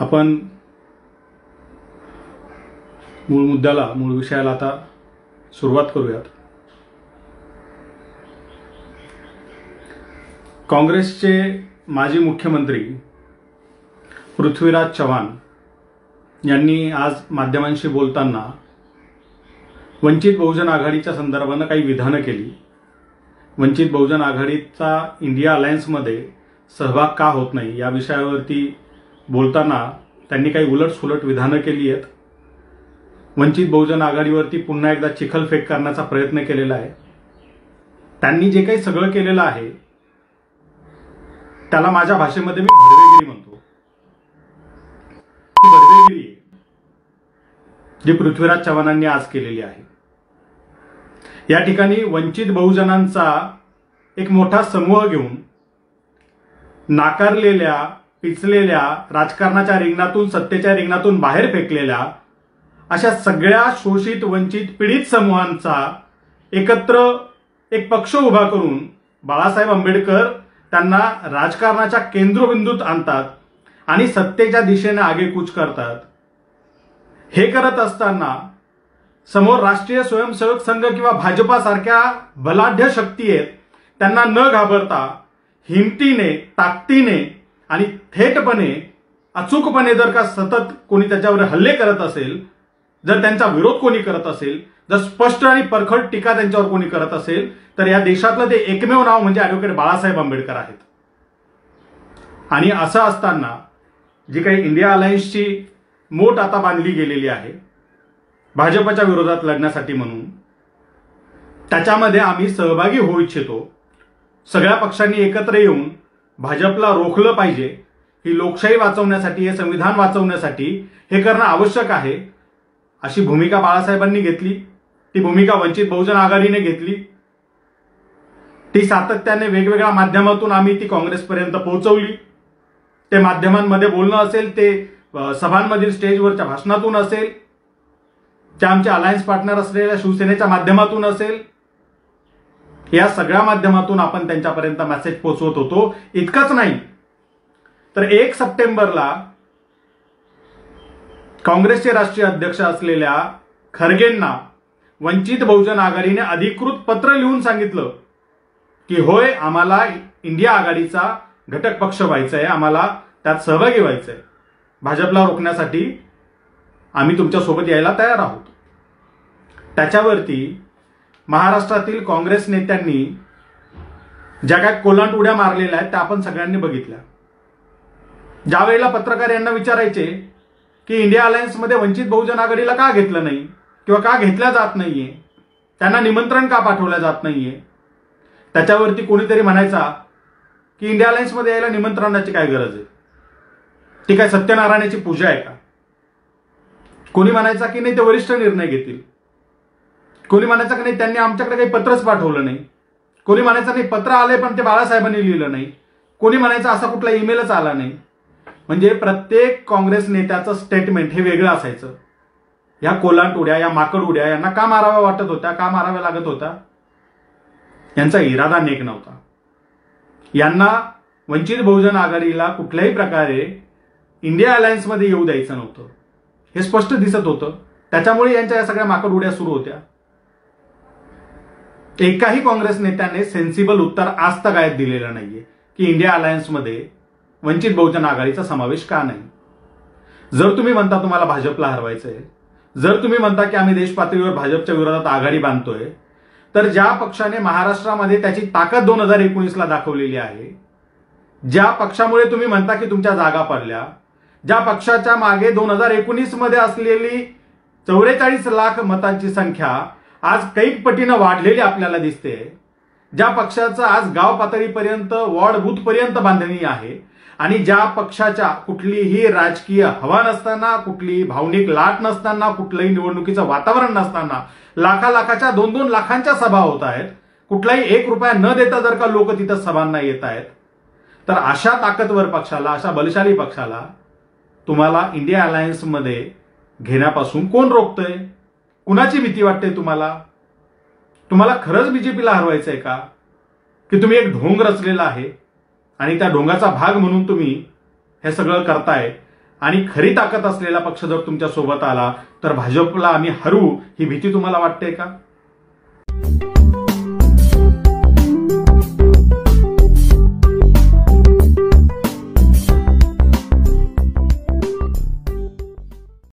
आपण मूळ विषयाला आता सुरुवात करूयात। काँग्रेसचे माजी मुख्यमंत्री पृथ्वीराज चव्हाण यांनी आज माध्यमांशी बोलताना वंचित बहुजन आघाडीच्या संदर्भाने काही विधानं केली। वंचित बहुजन आघाडीचा इंडिया अलायन्समध्ये सहभाग का होत नाही या विषयावरती बोलताना त्यांनी काही उलटसुलट विधानं केली आहेत। वंचित बहुजन आघाडीवरती पुन्हा एकदा चिखलफेक करण्याचा प्रयत्न केलेला आहे। त्यांनी जे काही सगळं केलेलं आहे त्याला माझ्या भाषेमध्ये मी भडवेगिरी म्हणतो। ही भडवेगिरी आहे जी पृथ्वीराज चव्हाणांनी आज केलेली आहे। या ठिकाणी वंचित बहुजनांचा एक मोठा समूह घेऊन नाकारलेल्या, पिचलेल्या, राजकारणाच्या रिंगणातून, सत्तेच्या रिंगणातून बाहेर फेकलेल्या अशा सगळ्या शोषित, वंचित, पीडित समूहांचा एकत्र एक पक्ष उभा करून बाळासाहेब आंबेडकर त्यांना राजकारणाच्या केंद्रबिंदूत आणतात आणि सत्तेच्या दिशेने आगेकूच करतात। हे करत असताना समोर राष्ट्रीय स्वयंसेवक संघ किंवा भाजपासारख्या बलाढ्य शक्ती आहेत, त्यांना न घाबरता हिमतीने, ताकदीने आणि थेटपणे, अचूकपणे जर का सतत कोणी त्याच्यावर हल्ले करत असेल, जर त्यांचा विरोध कोणी करत असेल, जर स्पष्ट आणि परखड टीका त्यांच्यावर कोणी करत असेल, तर या देशातलं ते एकमेव नाव म्हणजे ॲडव्होकेट बाळासाहेब आंबेडकर आहेत। आणि असं असताना जी काही इंडिया अलायन्सची मोठ आता बांधली गेलेली आहे भाजपच्या विरोधात लढण्यासाठी म्हणून, त्याच्यामध्ये आम्ही सहभागी होऊ इच्छितो। सगळ्या पक्षांनी एकत्र येऊन भाजपला रोखलं पाहिजे। ही लोकशाही वाचवण्यासाठी, हे संविधान वाचवण्यासाठी हे करणं आवश्यक आहे अशी भूमिका बाळासाहेबांनी घेतली। ती भूमिका वंचित बहुजन आघाडीने घेतली। ती सातत्याने वेगवेगळ्या माध्यमातून आम्ही ती काँग्रेसपर्यंत पोहोचवली। ते माध्यमांमध्ये बोलणं असेल, ते सभांमधील स्टेजवरच्या भाषणातून असेल, ते आमचे अलायन्स पार्टनर असलेल्या शिवसेनेच्या माध्यमातून असेल, या सगळ्या माध्यमातून आपण त्यांच्यापर्यंत मेसेज पोहोचवत होतो। इतकंच नाही तर 1 सप्टेंबरला काँग्रेसचे राष्ट्रीय अध्यक्ष असलेल्या खरगेंना वंचित बहुजन आघाडीने अधिकृत पत्र लिहून सांगितलं की होय, आम्हाला इंडिया आघाडीचा घटक पक्ष व्हायचा आहे, आम्हाला त्यात सहभागी व्हायचं आहे, भाजपला रोखण्यासाठी आम्ही तुमच्यासोबत यायला तयार आहोत। त्याच्यावरती महाराष्ट्रातील काँग्रेस नेत्यांनी ज्या काय कोलांट उड्या मारलेल्या आहेत त्या आपण सगळ्यांनी बघितल्या। ज्या वेळेला पत्रकार यांना विचारायचे की इंडिया अलायन्समध्ये वंचित बहुजन आघाडीला का घेतलं नाही किंवा का घेतल्या जात नाहीये, त्यांना निमंत्रण का पाठवलं जात नाहीये, त्याच्यावरती कोणीतरी म्हणायचा की इंडिया अलायन्समध्ये यायला निमंत्रणाची काय गरज आहे, ती काय सत्यनारायणाची पूजा आहे का? कोणी म्हणायचा की नाही, ते वरिष्ठ निर्णय घेतील। कोणी म्हणायचं की नाही, त्यांनी आमच्याकडे काही पत्रच पाठवलं नाही। कोणी म्हणायचं नाही, पत्र आले पण ते बाळासाहेबांनी लिहिलं नाही। कोणी म्हणायचं असा कुठला ईमेलच आला नाही। म्हणजे प्रत्येक काँग्रेस नेत्याचं स्टेटमेंट हे वेगळं असायचं। या कोलांट उड्या, या माकड उड्या यांना का माराव्या वाटत होत्या, का माराव्या लागत होता? यांचा इरादा नेक नव्हता। यांना वंचित बहुजन आघाडीला कुठल्याही प्रकारे इंडिया अलायन्समध्ये येऊ द्यायचं नव्हतं, हे स्पष्ट दिसत होतं। त्याच्यामुळे यांच्या या सगळ्या माकड उड्या सुरू होत्या। एकाही काँग्रेस नेत्याने सेन्सिबल उत्तर आज तक काय दिलेलं नाहीये की इंडिया अलायन्समध्ये वंचित बहुजन आघाडीचा समावेश का नाही। जर तुम्ही म्हणता तुम्हाला भाजपला हरवायचंय, जर तुम्ही म्हणता की आम्ही देश पातळीवर भाजपच्या विरोधात आघाडी बांधतोय, तर ज्या पक्षाने महाराष्ट्रामध्ये त्याची ताकद 2019ला दाखवलेली आहे, ज्या पक्षामुळे तुम्ही म्हणता की तुमच्या जागा पडल्या, ज्या पक्षाच्या मागे 2019 मध्ये असलेली 44 लाख मतांची संख्या आज कैक पटीनं वाढलेली आपल्याला दिसते, ज्या पक्षाचं आज गाव पातळीपर्यंत, वॉर्ड बूथ पर्यंत बांधणी आहे, आणि ज्या पक्षाच्या कुठलीही राजकीय हवा नसताना, कुठलीही भावनिक लाट नसताना, कुठलंही निवडणुकीचं वातावरण नसताना लाखाच्या 2-2 लाखांच्या सभा होत आहेत, कुठलाही 1 रुपया न देता जर का लोक तिथं सभांना येत आहेत, तर अशा ताकदवर पक्षाला, अशा बलशाली पक्षाला तुम्हाला इंडिया अलायन्समध्ये घेण्यापासून कोण रोखतंय? कुणाची भीती वाटते तुम्हाला? तुम्हाला खरंच बीजेपीला हरवायचंय का? की तुम्ही एक ढोंग रचलेला आहे आणि त्या ढोंगाचा भाग म्हणून तुम्ही हे सगळं करताय आणि खरी ताकद असलेला पक्ष जर तुमच्या सोबत आला तर भाजपला आम्ही हरू ही भीती तुम्हाला वाटते का?